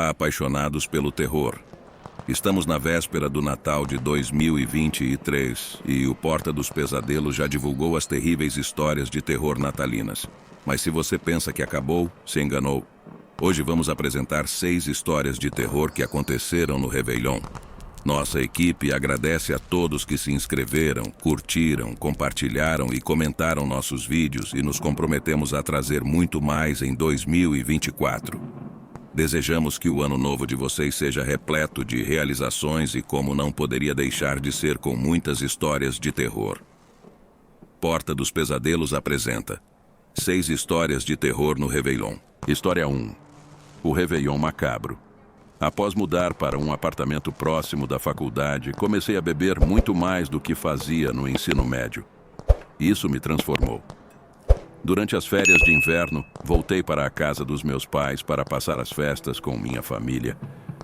Olá, apaixonados pelo terror. Estamos na véspera do Natal de 2023 e o Porta dos Pesadelos já divulgou as terríveis histórias de terror natalinas. Mas se você pensa que acabou, se enganou. Hoje vamos apresentar 6 histórias de terror que aconteceram no Réveillon. Nossa equipe agradece a todos que se inscreveram, curtiram, compartilharam e comentaram nossos vídeos e nos comprometemos a trazer muito mais em 2024. Desejamos que o ano novo de vocês seja repleto de realizações e, como não poderia deixar de ser, com muitas histórias de terror. Porta dos Pesadelos apresenta 6 histórias de terror no Réveillon. História 1. O Réveillon Macabro. Após mudar para um apartamento próximo da faculdade, comecei a beber muito mais do que fazia no ensino médio. Isso me transformou. Durante as férias de inverno, voltei para a casa dos meus pais para passar as festas com minha família.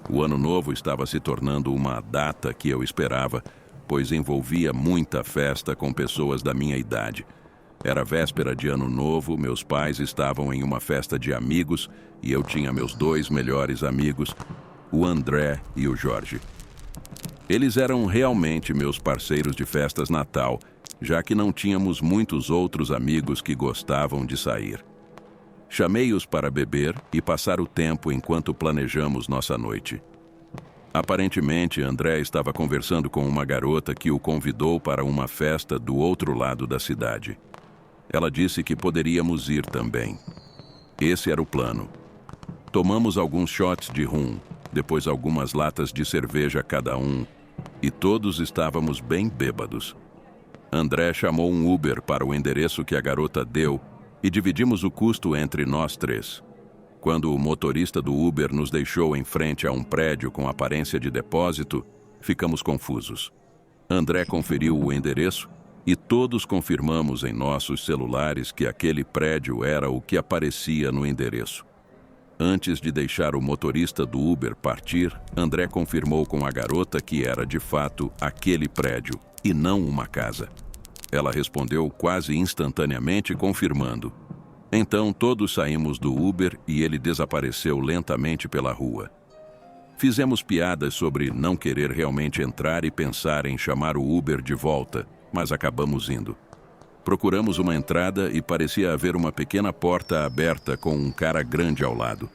O ano novo estava se tornando uma data que eu esperava, pois envolvia muita festa com pessoas da minha idade. Era véspera de ano novo, meus pais estavam em uma festa de amigos e eu tinha meus 2 melhores amigos, o André e o Jorge. Eles eram realmente meus parceiros de festas Natal, já que não tínhamos muitos outros amigos que gostavam de sair. Chamei-os para beber e passar o tempo enquanto planejamos nossa noite. Aparentemente, André estava conversando com uma garota que o convidou para uma festa do outro lado da cidade. Ela disse que poderíamos ir também. Esse era o plano. Tomamos alguns shots de rum, depois algumas latas de cerveja cada um, e todos estávamos bem bêbados. André chamou um Uber para o endereço que a garota deu e dividimos o custo entre nós 3. Quando o motorista do Uber nos deixou em frente a um prédio com aparência de depósito, ficamos confusos. André conferiu o endereço e todos confirmamos em nossos celulares que aquele prédio era o que aparecia no endereço. Antes de deixar o motorista do Uber partir, André confirmou com a garota que era de fato aquele prédio e não uma casa. Ela respondeu quase instantaneamente, confirmando. Então todos saímos do Uber e ele desapareceu lentamente pela rua. Fizemos piadas sobre não querer realmente entrar e pensar em chamar o Uber de volta, mas acabamos indo. Procuramos uma entrada e parecia haver uma pequena porta aberta com um cara grande ao lado.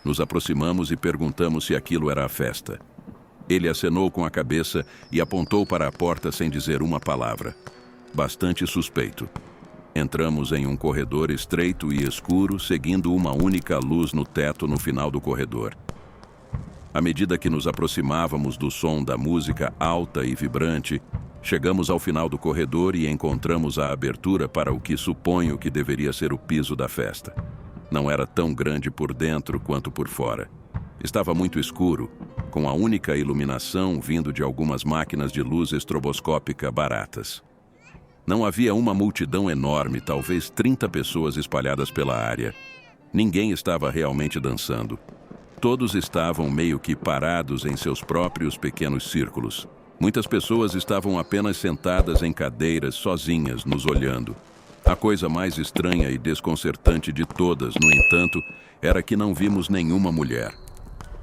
Nos aproximamos e perguntamos se aquilo era a festa. Ele acenou com a cabeça e apontou para a porta sem dizer uma palavra. Bastante suspeito. Entramos em um corredor estreito e escuro, seguindo uma única luz no teto no final do corredor. À medida que nos aproximávamos do som da música alta e vibrante, chegamos ao final do corredor e encontramos a abertura para o que suponho que deveria ser o piso da festa. Não era tão grande por dentro quanto por fora. Estava muito escuro, com a única iluminação vindo de algumas máquinas de luz estroboscópica baratas. Não havia uma multidão enorme, talvez 30 pessoas espalhadas pela área. Ninguém estava realmente dançando. Todos estavam meio que parados em seus próprios pequenos círculos. Muitas pessoas estavam apenas sentadas em cadeiras, sozinhas, nos olhando. A coisa mais estranha e desconcertante de todas, no entanto, era que não vimos nenhuma mulher.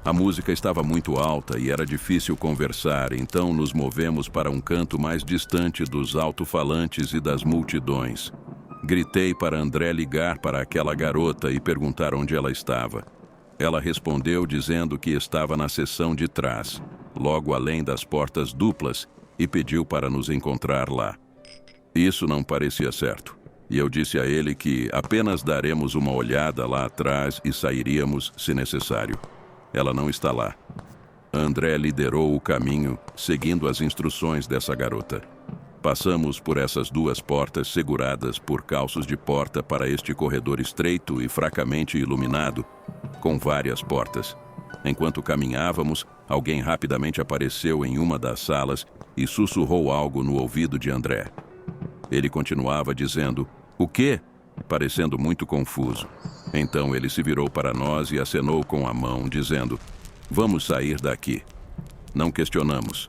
A música estava muito alta e era difícil conversar, então nos movemos para um canto mais distante dos alto-falantes e das multidões. Gritei para André ligar para aquela garota e perguntar onde ela estava. Ela respondeu dizendo que estava na seção de trás, logo além das portas duplas, e pediu para nos encontrar lá. Isso não parecia certo, e eu disse a ele que apenas daremos uma olhada lá atrás e sairíamos se necessário. Ela não está lá. André liderou o caminho, seguindo as instruções dessa garota. Passamos por essas 2 portas seguradas por calços de porta para este corredor estreito e fracamente iluminado, com várias portas. Enquanto caminhávamos, alguém rapidamente apareceu em uma das salas e sussurrou algo no ouvido de André. Ele continuava dizendo, "O quê?", parecendo muito confuso. Então ele se virou para nós e acenou com a mão, dizendo, "Vamos sair daqui." Não questionamos.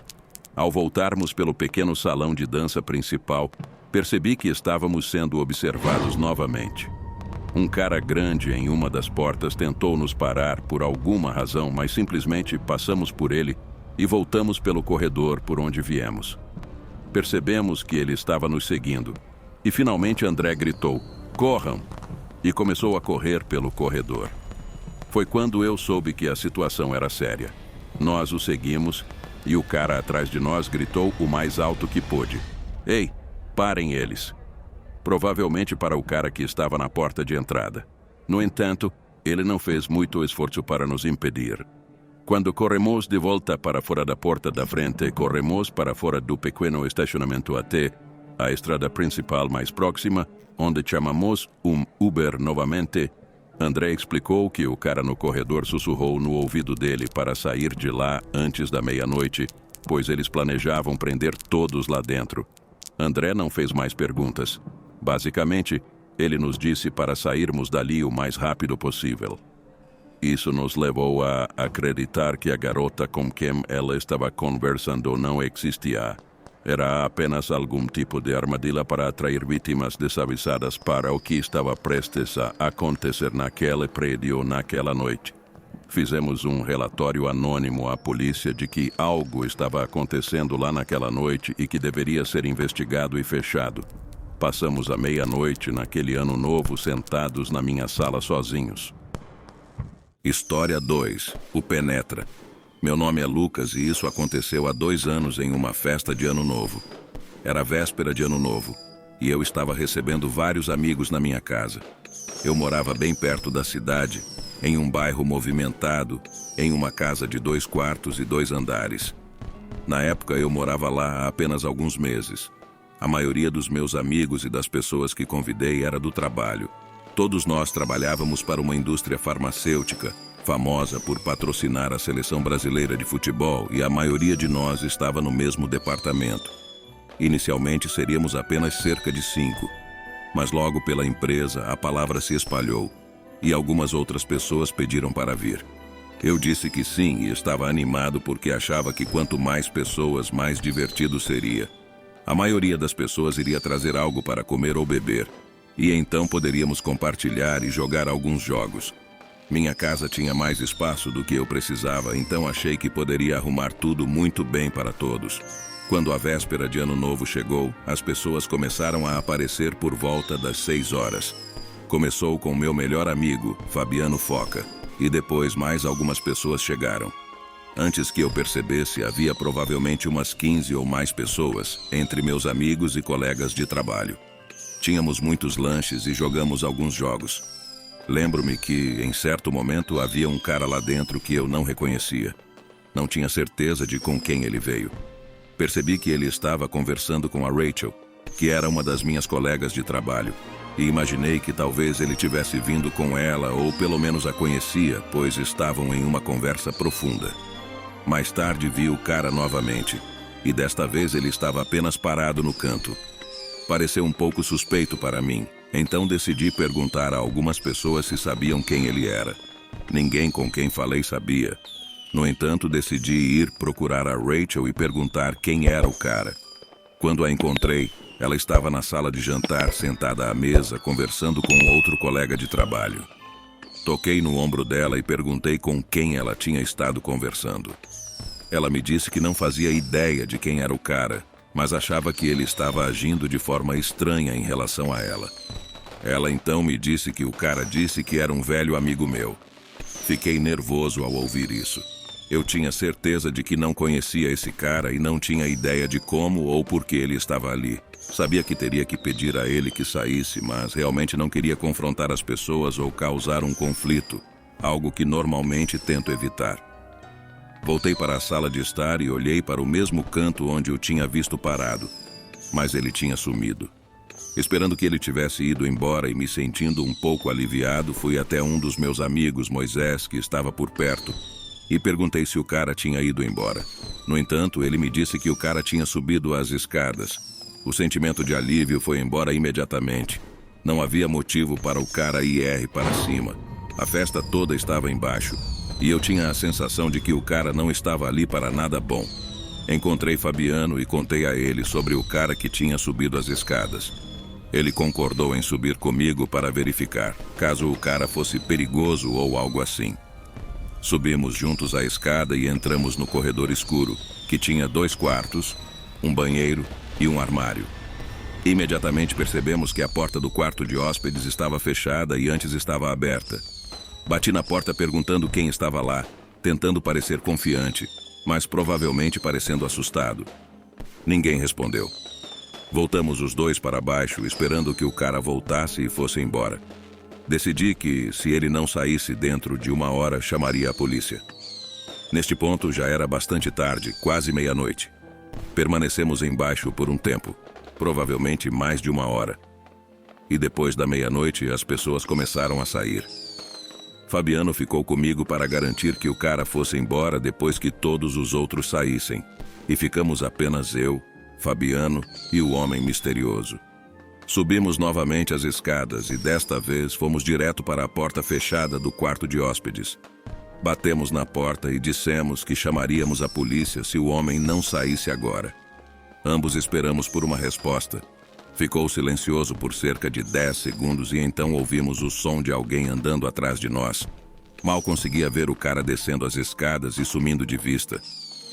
Ao voltarmos pelo pequeno salão de dança principal, percebi que estávamos sendo observados novamente. Um cara grande em uma das portas tentou nos parar por alguma razão, mas simplesmente passamos por ele e voltamos pelo corredor por onde viemos. Percebemos que ele estava nos seguindo. E finalmente André gritou, "Corram!" e começou a correr pelo corredor. Foi quando eu soube que a situação era séria. Nós o seguimos e o cara atrás de nós gritou o mais alto que pôde, "Ei, parem eles!" Provavelmente para o cara que estava na porta de entrada. No entanto, ele não fez muito esforço para nos impedir. Quando corremos de volta para fora da porta da frente, corremos para fora do pequeno estacionamento até a estrada principal mais próxima, onde chamamos Uber novamente. André explicou que o cara no corredor sussurrou no ouvido dele para sair de lá antes da meia-noite, pois eles planejavam prender todos lá dentro. André não fez mais perguntas. Basicamente, ele nos disse para sairmos dali o mais rápido possível. Isso nos levou a acreditar que a garota com quem ela estava conversando não existia. Era apenas algum tipo de armadilha para atrair vítimas desavisadas para o que estava prestes a acontecer naquele prédio naquela noite. Fizemos um relatório anônimo à polícia de que algo estava acontecendo lá naquela noite e que deveria ser investigado e fechado. Passamos a meia-noite naquele ano novo sentados na minha sala sozinhos. História 2. O Penetra. Meu nome é Lucas e isso aconteceu há 2 anos em uma festa de Ano Novo. Era véspera de Ano Novo e eu estava recebendo vários amigos na minha casa. Eu morava bem perto da cidade, em um bairro movimentado, em uma casa de 2 quartos e 2 andares. Na época eu morava lá há apenas alguns meses. A maioria dos meus amigos e das pessoas que convidei era do trabalho. Todos nós trabalhávamos para uma indústria farmacêutica, famosa por patrocinar a seleção brasileira de futebol, e a maioria de nós estava no mesmo departamento. Inicialmente seríamos apenas cerca de 5, mas logo pela empresa a palavra se espalhou e algumas outras pessoas pediram para vir. Eu disse que sim e estava animado porque achava que quanto mais pessoas, mais divertido seria. A maioria das pessoas iria trazer algo para comer ou beber, e então poderíamos compartilhar e jogar alguns jogos. Minha casa tinha mais espaço do que eu precisava, então achei que poderia arrumar tudo muito bem para todos. Quando a véspera de Ano Novo chegou, as pessoas começaram a aparecer por volta das 6 horas. Começou com meu melhor amigo, Fabiano Foca, e depois mais algumas pessoas chegaram. Antes que eu percebesse, havia provavelmente umas 15 ou mais pessoas, entre meus amigos e colegas de trabalho. Tínhamos muitos lanches e jogamos alguns jogos. Lembro-me que, em certo momento, havia um cara lá dentro que eu não reconhecia. Não tinha certeza de com quem ele veio. Percebi que ele estava conversando com a Rachel, que era uma das minhas colegas de trabalho, e imaginei que talvez ele tivesse vindo com ela ou pelo menos a conhecia, pois estavam em uma conversa profunda. Mais tarde vi o cara novamente, e desta vez ele estava apenas parado no canto. Pareceu um pouco suspeito para mim, então decidi perguntar a algumas pessoas se sabiam quem ele era. Ninguém com quem falei sabia. No entanto, decidi ir procurar a Rachel e perguntar quem era o cara. Quando a encontrei, ela estava na sala de jantar, sentada à mesa, conversando com outro colega de trabalho. Toquei no ombro dela e perguntei com quem ela tinha estado conversando. Ela me disse que não fazia ideia de quem era o cara, mas achava que ele estava agindo de forma estranha em relação a ela. Ela então me disse que o cara disse que era um velho amigo meu. Fiquei nervoso ao ouvir isso. Eu tinha certeza de que não conhecia esse cara e não tinha ideia de como ou por que ele estava ali. Sabia que teria que pedir a ele que saísse, mas realmente não queria confrontar as pessoas ou causar um conflito, algo que normalmente tento evitar. Voltei para a sala de estar e olhei para o mesmo canto onde o tinha visto parado, mas ele tinha sumido. Esperando que ele tivesse ido embora e me sentindo um pouco aliviado, fui até um dos meus amigos, Moisés, que estava por perto, e perguntei se o cara tinha ido embora. No entanto, ele me disse que o cara tinha subido as escadas. O sentimento de alívio foi embora imediatamente. Não havia motivo para o cara ir para cima. A festa toda estava embaixo, e eu tinha a sensação de que o cara não estava ali para nada bom. Encontrei Fabiano e contei a ele sobre o cara que tinha subido as escadas. Ele concordou em subir comigo para verificar, caso o cara fosse perigoso ou algo assim. Subimos juntos a escada e entramos no corredor escuro, que tinha 2 quartos, um banheiro e um armário. Imediatamente percebemos que a porta do quarto de hóspedes estava fechada e antes estava aberta. Bati na porta perguntando quem estava lá, tentando parecer confiante, mas provavelmente parecendo assustado. Ninguém respondeu. Voltamos os 2 para baixo, esperando que o cara voltasse e fosse embora. Decidi que, se ele não saísse dentro de 1 hora, chamaria a polícia. Neste ponto, já era bastante tarde, quase meia-noite. Permanecemos embaixo por um tempo, provavelmente mais de 1 hora. E depois da meia-noite, as pessoas começaram a sair. Fabiano ficou comigo para garantir que o cara fosse embora depois que todos os outros saíssem. E ficamos apenas eu, Fabiano e o homem misterioso. Subimos novamente as escadas e desta vez fomos direto para a porta fechada do quarto de hóspedes. Batemos na porta e dissemos que chamaríamos a polícia se o homem não saísse agora. Ambos esperamos por uma resposta. Ficou silencioso por cerca de 10 segundos e então ouvimos o som de alguém andando atrás de nós. Mal conseguia ver o cara descendo as escadas e sumindo de vista.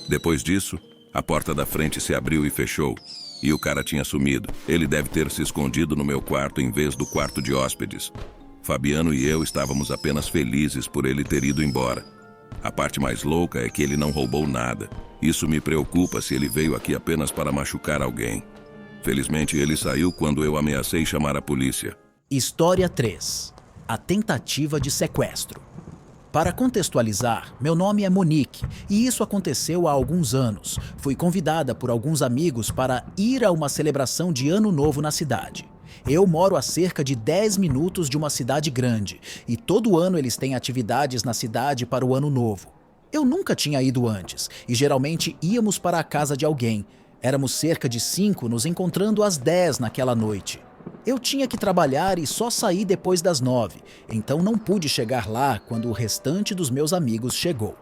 Depois disso, a porta da frente se abriu e fechou. E o cara tinha sumido. Ele deve ter se escondido no meu quarto em vez do quarto de hóspedes. Fabiano e eu estávamos apenas felizes por ele ter ido embora. A parte mais louca é que ele não roubou nada. Isso me preocupa se ele veio aqui apenas para machucar alguém. Felizmente ele saiu quando eu ameacei chamar a polícia. História 3. A tentativa de sequestro. Para contextualizar, meu nome é Monique e isso aconteceu há alguns anos. Fui convidada por alguns amigos para ir a uma celebração de Ano Novo na cidade. Eu moro a cerca de 10 minutos de uma cidade grande e todo ano eles têm atividades na cidade para o Ano Novo. Eu nunca tinha ido antes e geralmente íamos para a casa de alguém. Éramos cerca de 5 nos encontrando às 10 naquela noite. Eu tinha que trabalhar e só saí depois das 9, então não pude chegar lá quando o restante dos meus amigos chegou.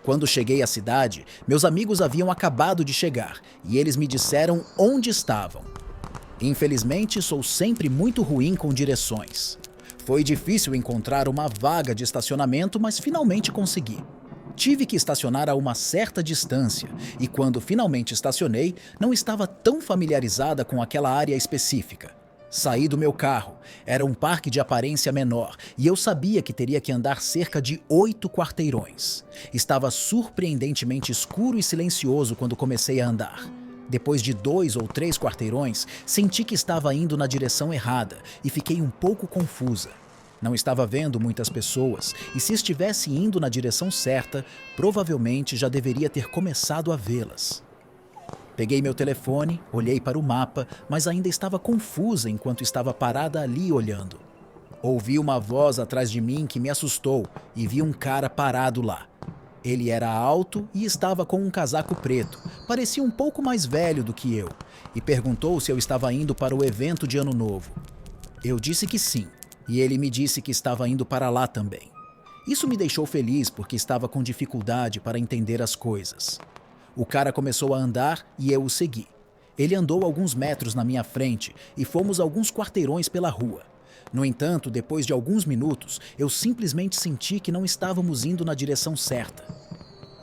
Quando cheguei à cidade, meus amigos haviam acabado de chegar e eles me disseram onde estavam. Infelizmente, sou sempre muito ruim com direções. Foi difícil encontrar uma vaga de estacionamento, mas finalmente consegui. Tive que estacionar a uma certa distância e quando finalmente estacionei, não estava tão familiarizada com aquela área específica. Saí do meu carro. Era um parque de aparência menor e eu sabia que teria que andar cerca de 8 quarteirões. Estava surpreendentemente escuro e silencioso quando comecei a andar. Depois de 2 ou 3 quarteirões, senti que estava indo na direção errada e fiquei um pouco confusa. Não estava vendo muitas pessoas e se estivesse indo na direção certa, provavelmente já deveria ter começado a vê-las. Peguei meu telefone, olhei para o mapa, mas ainda estava confusa enquanto estava parada ali olhando. Ouvi uma voz atrás de mim que me assustou e vi um cara parado lá. Ele era alto e estava com um casaco preto, parecia um pouco mais velho do que eu, e perguntou se eu estava indo para o evento de Ano Novo. Eu disse que sim. E ele me disse que estava indo para lá também. Isso me deixou feliz porque estava com dificuldade para entender as coisas. O cara começou a andar e eu o segui. Ele andou alguns metros na minha frente e fomos alguns quarteirões pela rua. No entanto, depois de alguns minutos, eu simplesmente senti que não estávamos indo na direção certa.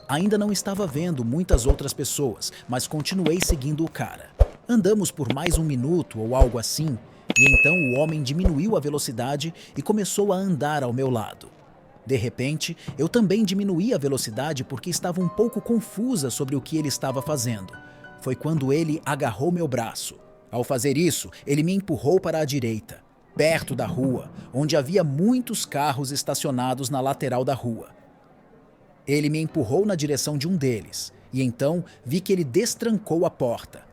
Ainda não estava vendo muitas outras pessoas, mas continuei seguindo o cara. Andamos por mais 1 minuto ou algo assim, e então o homem diminuiu a velocidade e começou a andar ao meu lado. De repente, eu também diminuí a velocidade porque estava um pouco confusa sobre o que ele estava fazendo. Foi quando ele agarrou meu braço. Ao fazer isso, ele me empurrou para a direita, perto da rua, onde havia muitos carros estacionados na lateral da rua. Ele me empurrou na direção de um deles, e então vi que ele destrancou a porta.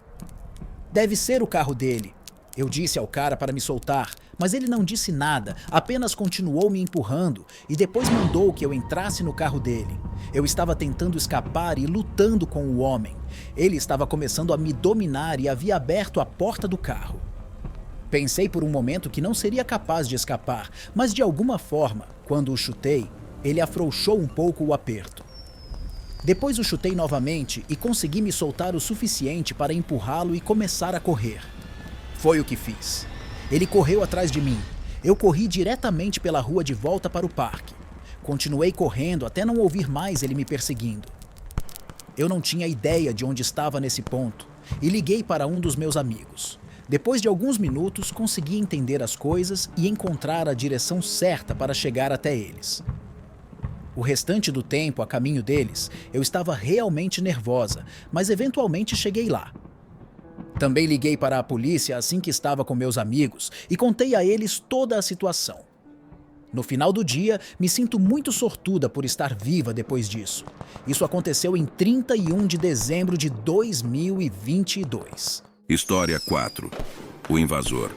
Deve ser o carro dele. Eu disse ao cara para me soltar, mas ele não disse nada, apenas continuou me empurrando e depois mandou que eu entrasse no carro dele. Eu estava tentando escapar e lutando com o homem. Ele estava começando a me dominar e havia aberto a porta do carro. Pensei por um momento que não seria capaz de escapar, mas de alguma forma, quando o chutei, ele afrouxou um pouco o aperto. Depois o chutei novamente e consegui me soltar o suficiente para empurrá-lo e começar a correr. Foi o que fiz. Ele correu atrás de mim. Eu corri diretamente pela rua de volta para o parque. Continuei correndo até não ouvir mais ele me perseguindo. Eu não tinha ideia de onde estava nesse ponto e liguei para um dos meus amigos. Depois de alguns minutos, consegui entender as coisas e encontrar a direção certa para chegar até eles. O restante do tempo, a caminho deles, eu estava realmente nervosa, mas eventualmente cheguei lá. Também liguei para a polícia assim que estava com meus amigos e contei a eles toda a situação. No final do dia, me sinto muito sortuda por estar viva depois disso. Isso aconteceu em 31 de dezembro de 2022. História 4. O invasor.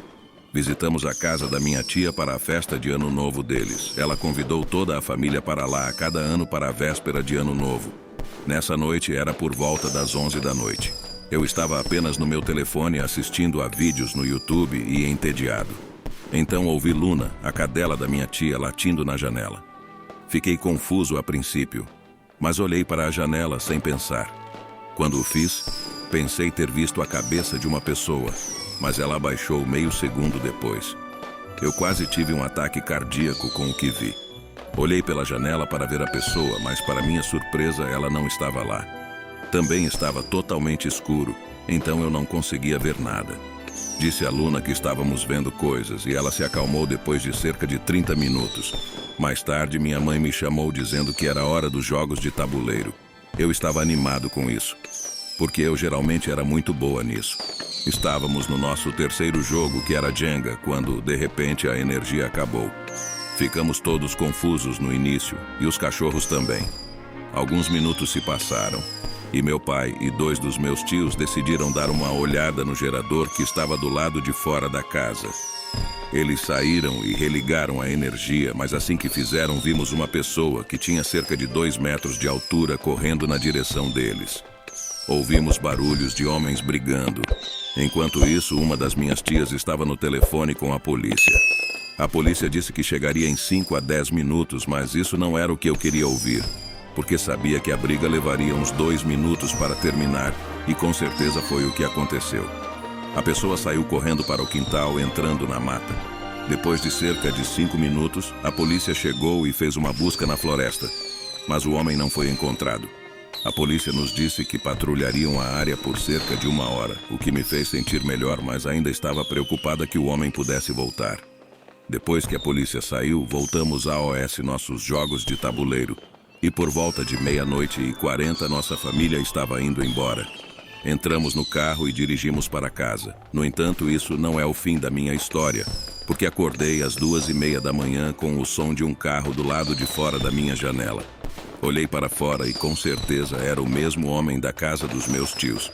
Visitamos a casa da minha tia para a festa de Ano Novo deles. Ela convidou toda a família para lá a cada ano para a véspera de Ano Novo. Nessa noite era por volta das 11 da noite. Eu estava apenas no meu telefone assistindo a vídeos no YouTube e entediado. Então ouvi Luna, a cadela da minha tia, latindo na janela. Fiquei confuso a princípio, mas olhei para a janela sem pensar. Quando o fiz, pensei ter visto a cabeça de uma pessoa, mas ela abaixou meio segundo depois. Eu quase tive um ataque cardíaco com o que vi. Olhei pela janela para ver a pessoa, mas para minha surpresa ela não estava lá. Também estava totalmente escuro, então eu não conseguia ver nada. Disse a Luna que estávamos vendo coisas e ela se acalmou depois de cerca de 30 minutos. Mais tarde, minha mãe me chamou dizendo que era hora dos jogos de tabuleiro. Eu estava animado com isso, porque eu geralmente era muito boa nisso. Estávamos no nosso terceiro jogo, que era Jenga, quando, de repente, a energia acabou. Ficamos todos confusos no início, e os cachorros também. Alguns minutos se passaram. E meu pai e 2 dos meus tios decidiram dar uma olhada no gerador que estava do lado de fora da casa. Eles saíram e religaram a energia, mas assim que fizeram, vimos uma pessoa que tinha cerca de 2 metros de altura correndo na direção deles. Ouvimos barulhos de homens brigando. Enquanto isso, uma das minhas tias estava no telefone com a polícia. A polícia disse que chegaria em 5 a 10 minutos, mas isso não era o que eu queria ouvir, porque sabia que a briga levaria uns 2 minutos para terminar, e com certeza foi o que aconteceu. A pessoa saiu correndo para o quintal, entrando na mata. Depois de cerca de 5 minutos, a polícia chegou e fez uma busca na floresta, mas o homem não foi encontrado. A polícia nos disse que patrulhariam a área por cerca de 1 hora, o que me fez sentir melhor, mas ainda estava preocupada que o homem pudesse voltar. Depois que a polícia saiu, voltamos a OS nossos jogos de tabuleiro. E por volta de 00:40 nossa família estava indo embora. Entramos no carro e dirigimos para casa. No entanto, isso não é o fim da minha história, porque acordei às 2:30 da manhã com o som de um carro do lado de fora da minha janela. Olhei para fora e com certeza era o mesmo homem da casa dos meus tios.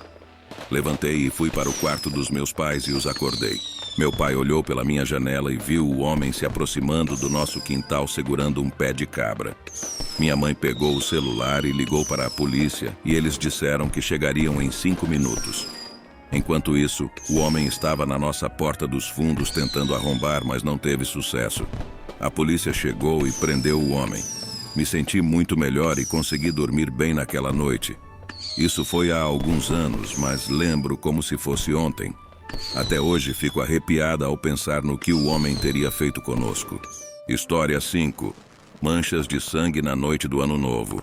Levantei e fui para o quarto dos meus pais e os acordei. Meu pai olhou pela minha janela e viu o homem se aproximando do nosso quintal segurando um pé de cabra. Minha mãe pegou o celular e ligou para a polícia e eles disseram que chegariam em 5 minutos. Enquanto isso, o homem estava na nossa porta dos fundos tentando arrombar, mas não teve sucesso. A polícia chegou e prendeu o homem. Me senti muito melhor e consegui dormir bem naquela noite. Isso foi há alguns anos, mas lembro como se fosse ontem. Até hoje fico arrepiada ao pensar no que o homem teria feito conosco. História 5. Manchas de sangue na noite do Ano Novo.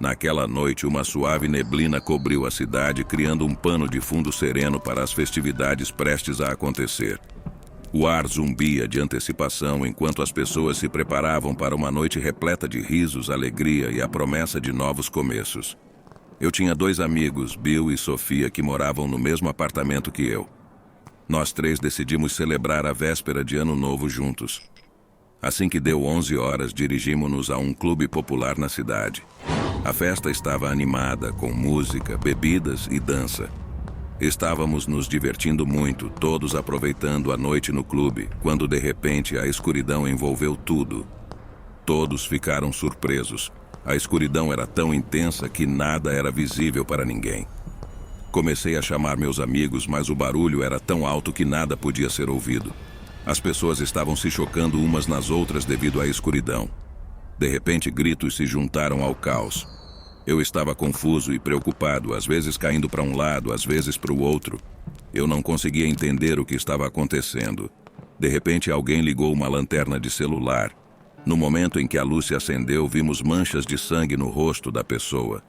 Naquela noite, uma suave neblina cobriu a cidade, criando um pano de fundo sereno para as festividades prestes a acontecer. O ar zumbia de antecipação enquanto as pessoas se preparavam para uma noite repleta de risos, alegria e a promessa de novos começos. Eu tinha 2 amigos, Bill e Sofia, que moravam no mesmo apartamento que eu. Nós 3 decidimos celebrar a véspera de Ano Novo juntos. Assim que deu 11 horas, dirigimos-nos a um clube popular na cidade. A festa estava animada, com música, bebidas e dança. Estávamos nos divertindo muito, todos aproveitando a noite no clube, quando de repente a escuridão envolveu tudo. Todos ficaram surpresos. A escuridão era tão intensa que nada era visível para ninguém. Comecei a chamar meus amigos, mas o barulho era tão alto que nada podia ser ouvido. As pessoas estavam se chocando umas nas outras devido à escuridão. De repente, gritos se juntaram ao caos. Eu estava confuso e preocupado, às vezes caindo para um lado, às vezes para o outro. Eu não conseguia entender o que estava acontecendo. De repente, alguém ligou uma lanterna de celular. No momento em que a luz se acendeu, vimos manchas de sangue no rosto da pessoa.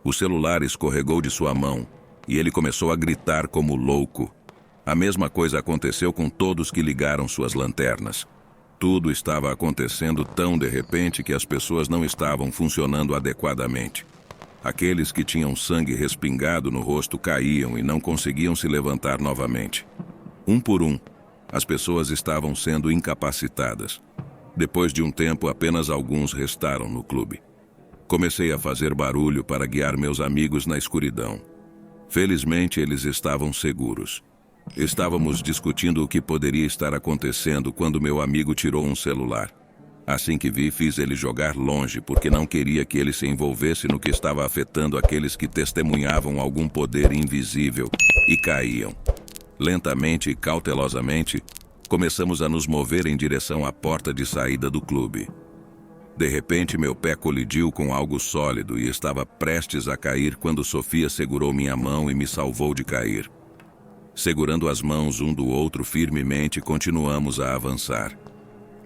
O celular escorregou de sua mão e ele começou a gritar como louco. A mesma coisa aconteceu com todos que ligaram suas lanternas. Tudo estava acontecendo tão de repente que as pessoas não estavam funcionando adequadamente. Aqueles que tinham sangue respingado no rosto caíam e não conseguiam se levantar novamente. Um por um, as pessoas estavam sendo incapacitadas. Depois de um tempo, apenas alguns restaram no clube. Comecei a fazer barulho para guiar meus amigos na escuridão. Felizmente, eles estavam seguros. Estávamos discutindo o que poderia estar acontecendo quando meu amigo tirou um celular. Assim que vi, fiz ele jogar longe porque não queria que ele se envolvesse no que estava afetando aqueles que testemunhavam algum poder invisível e caíam. Lentamente e cautelosamente, começamos a nos mover em direção à porta de saída do clube. De repente, meu pé colidiu com algo sólido e estava prestes a cair quando Sofia segurou minha mão e me salvou de cair. Segurando as mãos um do outro firmemente, continuamos a avançar.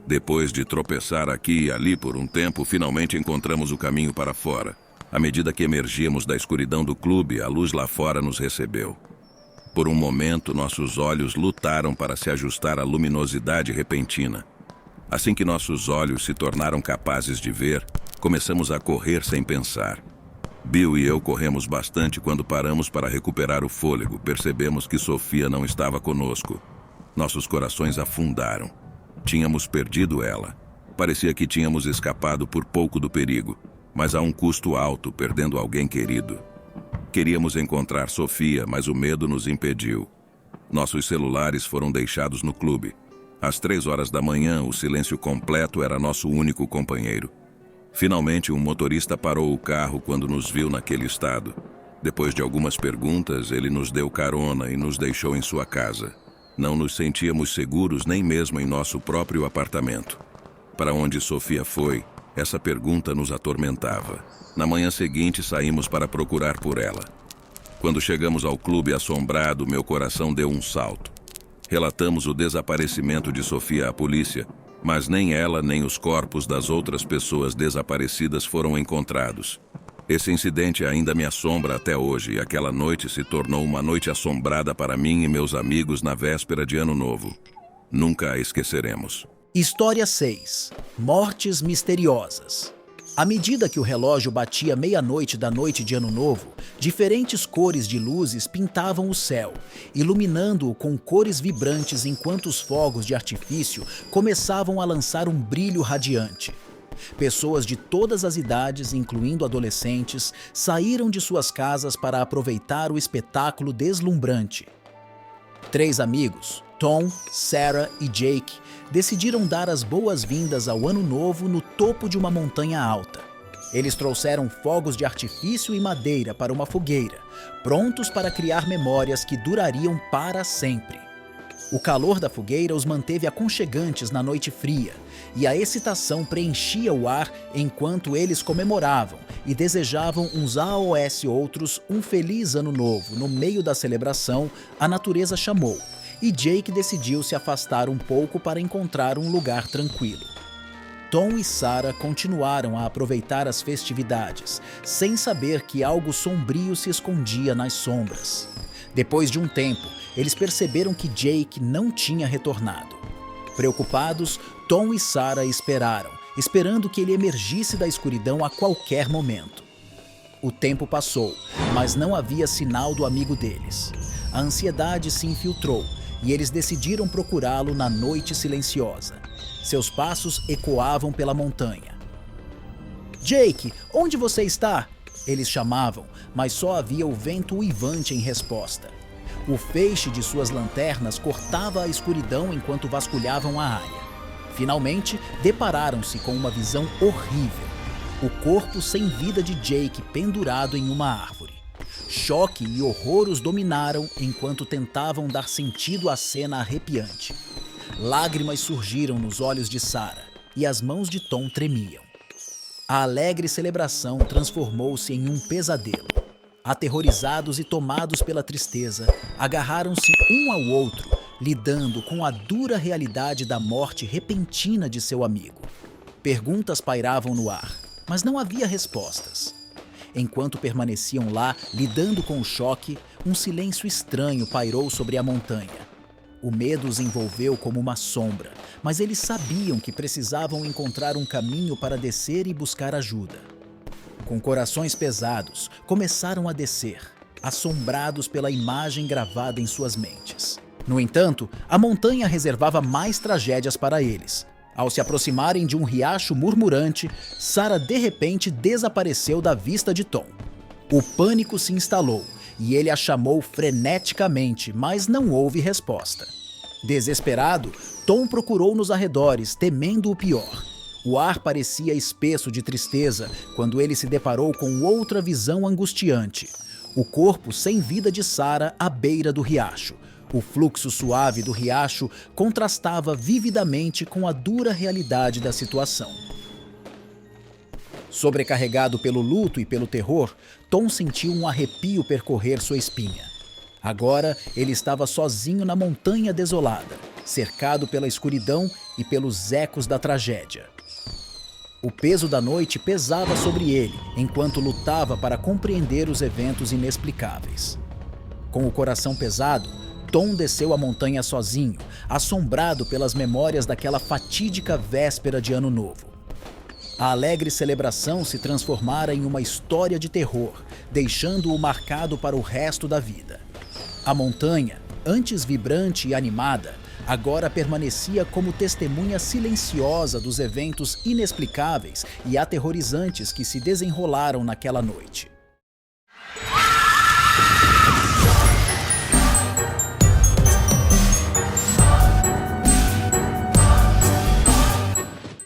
Depois de tropeçar aqui e ali por um tempo, finalmente encontramos o caminho para fora. À medida que emergíamos da escuridão do clube, a luz lá fora nos recebeu. Por um momento, nossos olhos lutaram para se ajustar à luminosidade repentina. Assim que nossos olhos se tornaram capazes de ver, começamos a correr sem pensar. Bill e eu corremos bastante quando paramos para recuperar o fôlego. Percebemos que Sofia não estava conosco. Nossos corações afundaram. Tínhamos perdido ela. Parecia que tínhamos escapado por pouco do perigo, mas a um custo alto, perdendo alguém querido. Queríamos encontrar Sofia, mas o medo nos impediu. Nossos celulares foram deixados no clube. Às 3 horas da manhã, o silêncio completo era nosso único companheiro. Finalmente, um motorista parou o carro quando nos viu naquele estado. Depois de algumas perguntas, ele nos deu carona e nos deixou em sua casa. Não nos sentíamos seguros nem mesmo em nosso próprio apartamento. Para onde Sofia foi, essa pergunta nos atormentava. Na manhã seguinte, saímos para procurar por ela. Quando chegamos ao clube assombrado, meu coração deu um salto. Relatamos o desaparecimento de Sofia à polícia, mas nem ela nem os corpos das outras pessoas desaparecidas foram encontrados. Esse incidente ainda me assombra até hoje e aquela noite se tornou uma noite assombrada para mim e meus amigos na véspera de Ano Novo. Nunca a esqueceremos. História 6. Mortes misteriosas. À medida que o relógio batia meia-noite da noite de Ano Novo, diferentes cores de luzes pintavam o céu, iluminando-o com cores vibrantes enquanto os fogos de artifício começavam a lançar um brilho radiante. Pessoas de todas as idades, incluindo adolescentes, saíram de suas casas para aproveitar o espetáculo deslumbrante. 3 amigos, Tom, Sarah e Jake, decidiram dar as boas-vindas ao Ano Novo no topo de uma montanha alta. Eles trouxeram fogos de artifício e madeira para uma fogueira, prontos para criar memórias que durariam para sempre. O calor da fogueira os manteve aconchegantes na noite fria, e a excitação preenchia o ar enquanto eles comemoravam e desejavam uns aos outros um feliz Ano Novo. No meio da celebração, a natureza chamou, e Jake decidiu se afastar um pouco para encontrar um lugar tranquilo. Tom e Sarah continuaram a aproveitar as festividades, sem saber que algo sombrio se escondia nas sombras. Depois de um tempo, eles perceberam que Jake não tinha retornado. Preocupados, Tom e Sarah esperaram, esperando que ele emergisse da escuridão a qualquer momento. O tempo passou, mas não havia sinal do amigo deles. A ansiedade se infiltrou e eles decidiram procurá-lo na noite silenciosa. Seus passos ecoavam pela montanha. "Jake, onde você está?" Eles chamavam, mas só havia o vento uivante em resposta. O feixe de suas lanternas cortava a escuridão enquanto vasculhavam a área. Finalmente, depararam-se com uma visão horrível. O corpo sem vida de Jake pendurado em uma árvore. Choque e horror os dominaram enquanto tentavam dar sentido à cena arrepiante. Lágrimas surgiram nos olhos de Sarah e as mãos de Tom tremiam. A alegre celebração transformou-se em um pesadelo. Aterrorizados e tomados pela tristeza, agarraram-se um ao outro, lidando com a dura realidade da morte repentina de seu amigo. Perguntas pairavam no ar, mas não havia respostas. Enquanto permaneciam lá, lidando com o choque, um silêncio estranho pairou sobre a montanha. O medo os envolveu como uma sombra, mas eles sabiam que precisavam encontrar um caminho para descer e buscar ajuda. Com corações pesados, começaram a descer, assombrados pela imagem gravada em suas mentes. No entanto, a montanha reservava mais tragédias para eles. Ao se aproximarem de um riacho murmurante, Sarah de repente desapareceu da vista de Tom. O pânico se instalou e ele a chamou freneticamente, mas não houve resposta. Desesperado, Tom procurou nos arredores, temendo o pior. O ar parecia espesso de tristeza quando ele se deparou com outra visão angustiante. O corpo sem vida de Sarah à beira do riacho. O fluxo suave do riacho contrastava vividamente com a dura realidade da situação. Sobrecarregado pelo luto e pelo terror, Tom sentiu um arrepio percorrer sua espinha. Agora ele estava sozinho na montanha desolada, cercado pela escuridão e pelos ecos da tragédia. O peso da noite pesava sobre ele, enquanto lutava para compreender os eventos inexplicáveis. Com o coração pesado, Tom desceu a montanha sozinho, assombrado pelas memórias daquela fatídica véspera de Ano Novo. A alegre celebração se transformara em uma história de terror, deixando-o marcado para o resto da vida. A montanha, antes vibrante e animada, agora permanecia como testemunha silenciosa dos eventos inexplicáveis e aterrorizantes que se desenrolaram naquela noite.